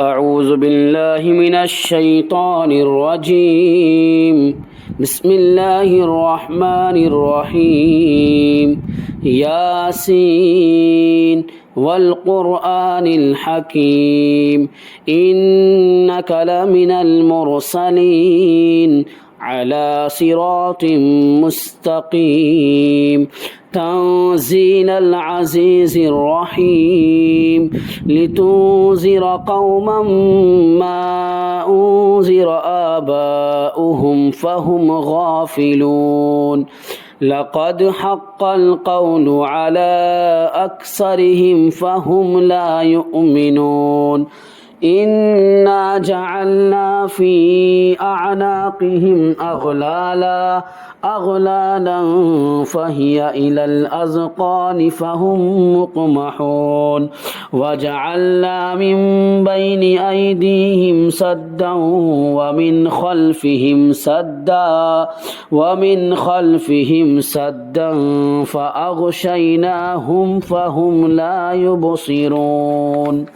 أعوذ بالله من الشيطان الرجيم. بسم الله الرحمن الرحيم. ياسين والقرآن الحكيم إنك لمن المرسلين على صراط مستقيم تنزيل العزيز الرحيم لتنذر قوما ما أنذر آباؤهم فهم غافلون لقد حق القول على أكثرهم فهم لا يؤمنون إنا جعلنا في أعناقهم أغلالا فهي إلى الأذقان فهم مقمحون وجعلنا من بين أيديهم سدا ومن خلفهم سدا فأغشيناهم فهم لا يبصرون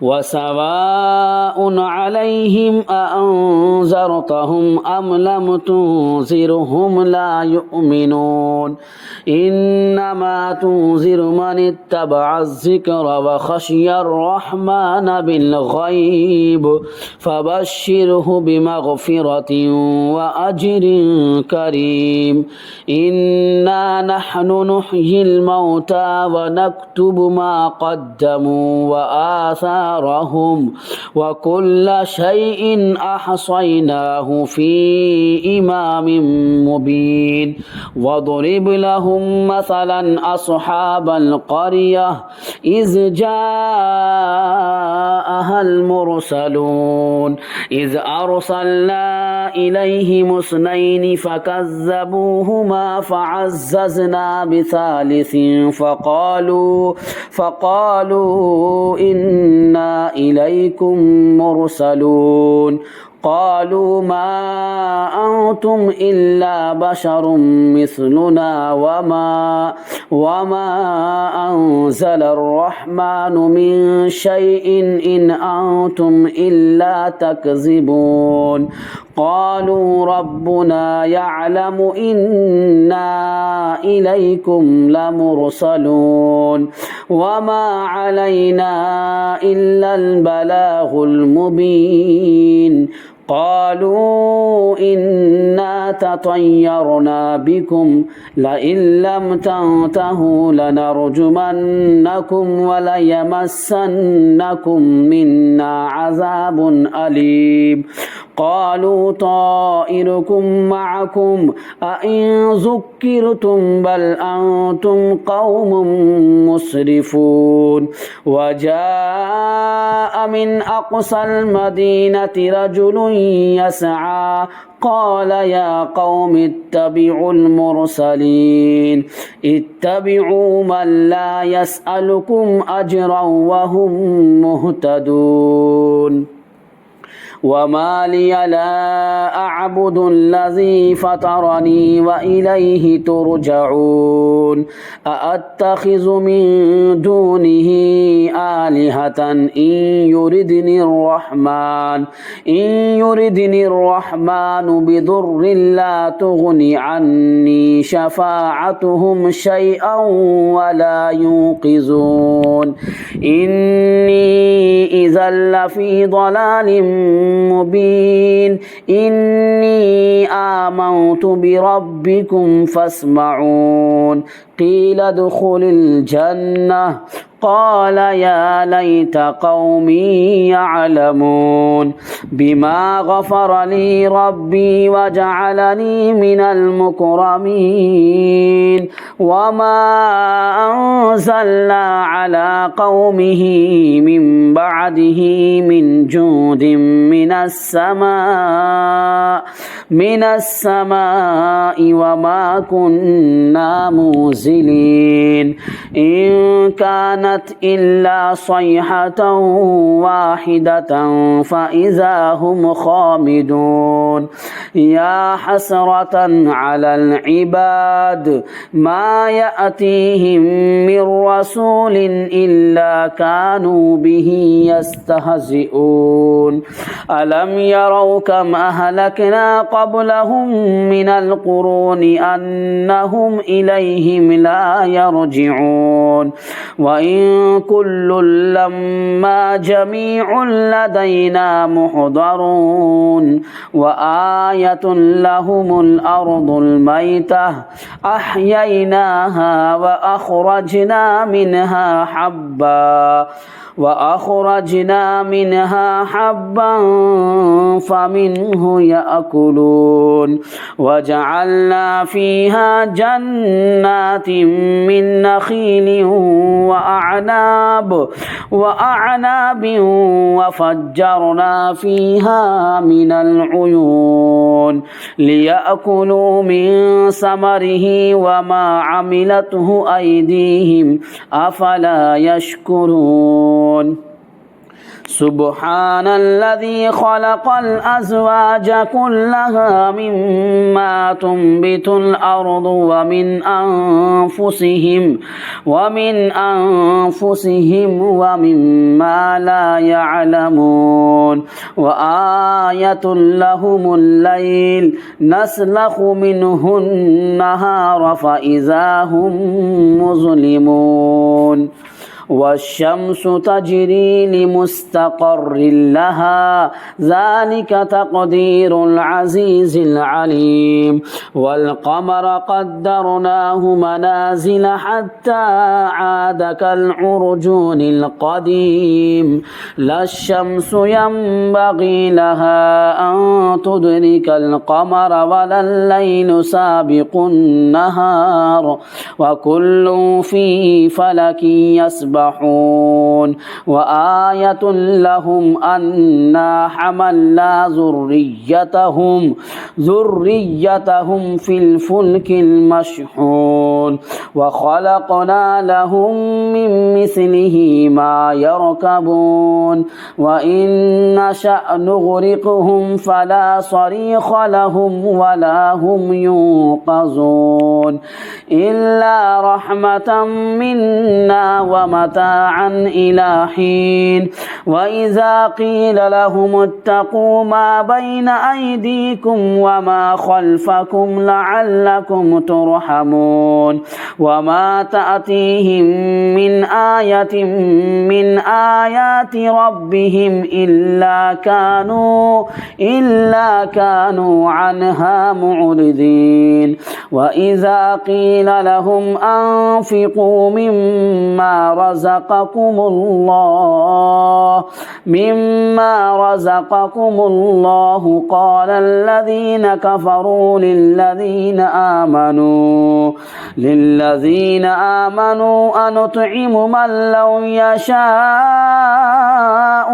وسواء عليهم أأنذرتهم أم لم تنذرهم لا يؤمنون إنما تنذر من اتبع الذكر وخشي الرحمن بالغيب فبشره بمغفرة وأجر كريم إنا نحن نحيي الموتى ونكتب ما قدموا وآثارهم وكل شيء أحصيناه في إمام مبين وضرب لهم مثلا أصحاب القرية إذ جاءها المرسلون إذ أرسلنا إليهم اثنين فكذبوهما فعززنا بثالث فقالوا إنا إليكم مرسلون قالوا ما أنتم إلا بشر مثلنا وما أنزل الرحمن من شيء إن أنتم إلا تكذبون قالوا ربنا يعلم إنا إليكم لمرسلون وما علينا إلا البلاغ المبين قالوا إنا تطيرنا بكم لئن لم تنتهوا لنرجمنكم وليمسنكم منا عذاب أليم قالوا طائركم معكم أئن ذكرتم بل أنتم قوم مسرفون وجاء من أقصى المدينة رجل يسعى قال يا قوم اتبعوا المرسلين اتبعوا من لا يسألكم أجرا وهم مهتدون وما لي لا أعبد الذي فطرني وإليه ترجعون أأتخذ من دونه آلهة إن يردني الرحمن بضر لا تغن عني شفاعتهم شيئا ولا ينقذون إني إذا لفي ضلال مبين إني آمنت بربكم فاسمعون قيل ادخل الجنة قال يا ليت قومي يعلمون بما غفر لي ربي وجعلني من المكرمين وما أنزلنا على قومه من بعده من جود من السماء وما كنا منزلين إن كانت كانت إلا صيحة واحدة فإذا هم خامدون يا حسرة على العباد ما يأتيهم من رسول إلا كانوا به يستهزئون ألم يروا كم أهلكنا قبلهم من القرون أنهم إليهم لا يرجعون وإن كل لما جميع لدينا محضرون وآية لهم الأرض الميتة أحييناها وأخرجنا منها حبا فمنه يأكلون وجعلنا فيها جنات من نخيل وأعناب وفجرنا فيها من العيون ليأكلوا من ثمره وما عملته أيديهم أفلا يشكرون سبحان الذي خلق الأزواج كلها مما تنبت الأرض ومن أنفسهم ومما لا يعلمون وآية لهم الليل نسلخ منه النهار فإذا هم مظلمون والشمس تجري لمستقر لها ذلك تقدير العزيز العليم والقمر قدرناه منازل حتى عاد كالعرجون القديم لا الشمس ينبغي لها أن تدرك القمر ولا الليل سابق النهار وكل في فلك يسبحون وآية لهم أنا حملنا ذريتهم في الفلك المشحون وخلقنا لهم من مثله ما يركبون وإن نشأ نغرقهم فلا صريخ لهم ولا هم ينقذون إلا رحمة منا ومتاعا إلى حين وإذا قيل لهم اتقوا ما بين أيديكم وما خلفكم لعلكم ترحمون وما تأتيهم من آية من آيات ربهم إلا كانوا عنها معرضين وإذا قيل لهم أنفقوا مما رزقكم الله قال الذين كفروا للذين آمنوا أنطعم من لو يشاء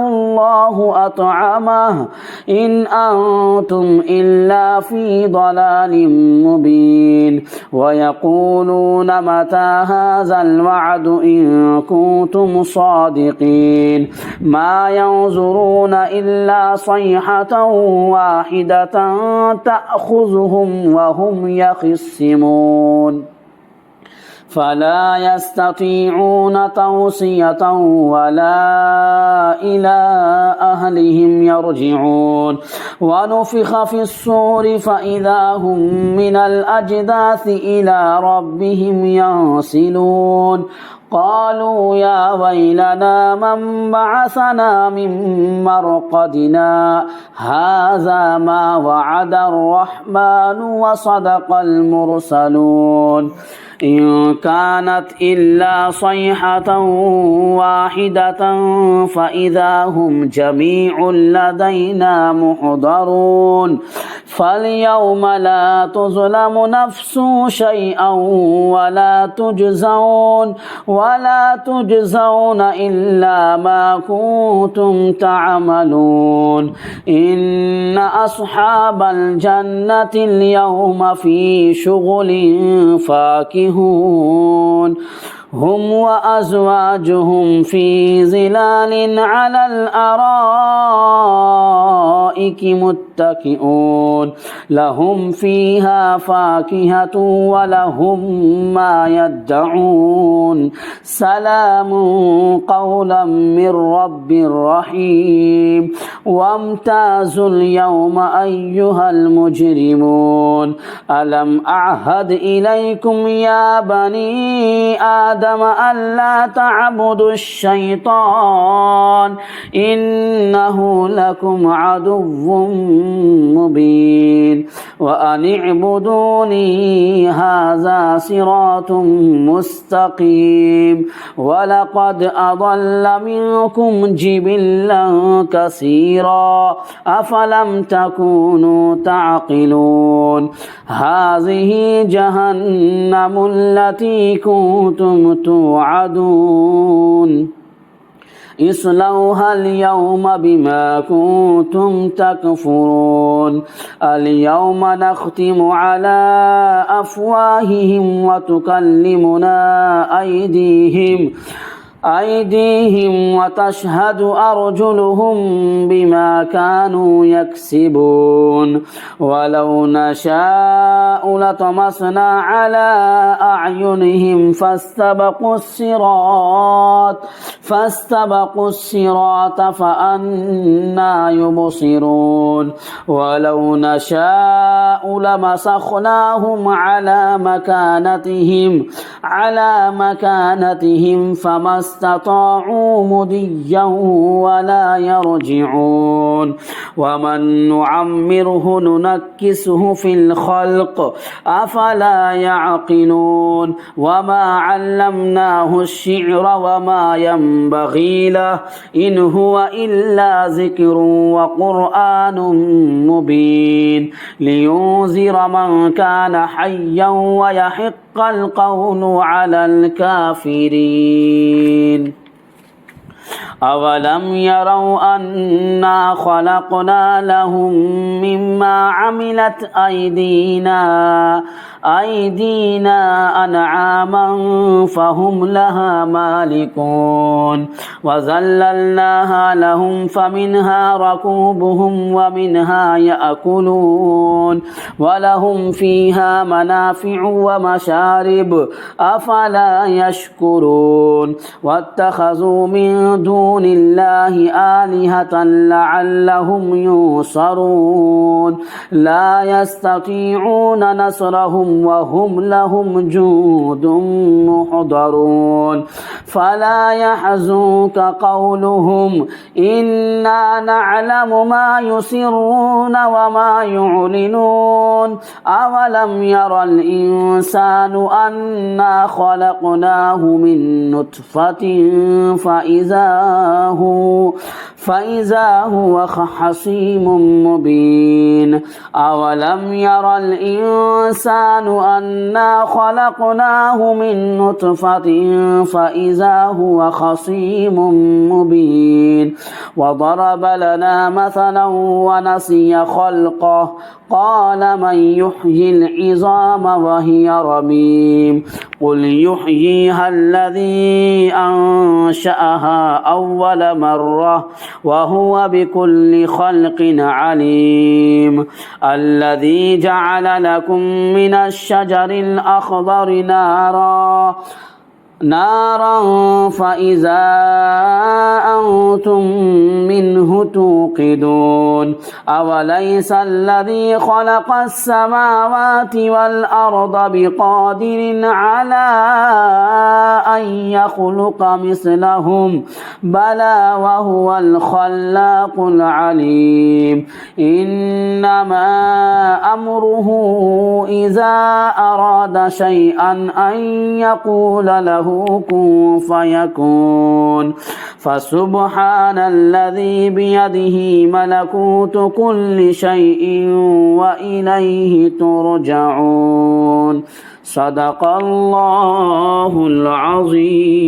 الله أطعمه إن أنتم إلا في ضلال مبين ويقولون متى هذا الوعد إن كنتم صادقين ما ينظرون إلا صيحة واحدة تأخذهم وهم يخصمون فلا يستطيعون توصية ولا إلى أهلهم يرجعون ونفخ في الصور فإذا هم من الأجداث إلى ربهم ينسلون قالوا يا ويلنا من بعثنا من مرقدنا هذا ما وعد الرحمن وصدق المرسلون إن كانت إلا صيحة واحدة فإذا هم جميع لدينا محضرون فاليوم لا تظلم نفس شيئا ولا تجزون إلا ما كنتم تعملون إن أصحاب الجنة اليوم في شغل فاكهون هم وأزواجهم في ظلال على الأرائك متكئون لهم فيها فاكهة ولهم ما يدعون سلام قولا من رب رحيم وامتازوا اليوم أيها المجرمون ألم أعهد إليكم يا بني آدم ألا تعبدوا الشيطان إنه لكم عدو مبين وأن اعبدوني هذا صراط مستقيم ولقد أضل منكم جبلا كثيرا أفلم تكونوا تعقلون هذه جهنم التي كنتم توعدون اصلوها اليوم بما كنتم تكفرون اليوم نختم على أفواههم وتكلمنا أيديهم وتشهد أرجلهم بما كانوا يكسبون ولو نشاء لطمسنا على أعينهم فاستبقوا الصراط فأنى يبصرون ولو نشاء لمسخناهم على مكانتهم فما استطاعوا مضيا ولا يرجعون ومن نعمره ننكسه في الخلق أفلا يعقلون وما علمناه الشعر وما ينبغي له إن هو إلا ذكر وقرآن مبين لينذر من كان حيا ويحق القول على الكافرين أولم يروا أنا خلقنا لهم مما عملت أيدينا أنعاما فهم لها مالكون وذللناها لهم فمنها ركوبهم ومنها يأكلون ولهم فيها منافع ومشارب أفلا يشكرون واتخذوا من دون الله آلهة لعلهم ينصرون لا يستطيعون نصرهم وهم لهم جند محضرون فلا يحزنك قولهم إنا نعلم ما يسرون وما يعلنون أولم ير الإنسان أنا خلقناه من نطفة فإذا هو خصيم مبين أولم ير الإنسان أنا خلقناه من نطفة فإذا هو خصيم مبين وضرب لنا مثلا ونسي خلقه قال من يحيي العظام وهي رميم قل يحييها الذي أنشأها أول مرة وهو بكل خلق عليم الذي جعل لكم من الشجر الأخضر نارا فإذا أنتم منه توقدون أوليس الذي خلق السماوات والأرض بقادر على أن يخلق مثلهم بلى وهو الخلاق العليم إنما أمره إذا أراد شيئا أن يقول له كن فيكون فسبحان الذي بيده ملكوت كل شيء وإليه ترجعون صدق الله العظيم.